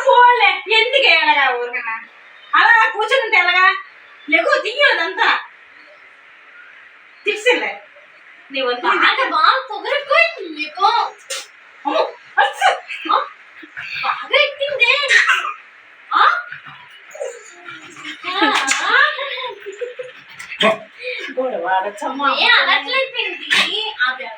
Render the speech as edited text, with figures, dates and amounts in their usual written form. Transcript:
పోలే ఎందుకు ఎలాగా ఊరికన్నా అలా కూర్చుంటే ఎలాగా లేకు తీయదంతా తీసిలే నీ వద్దు బాగా పొగరిపోయింది నీకు బాగా ఎక్కిందే గొడవ అనట్లయిపోయింది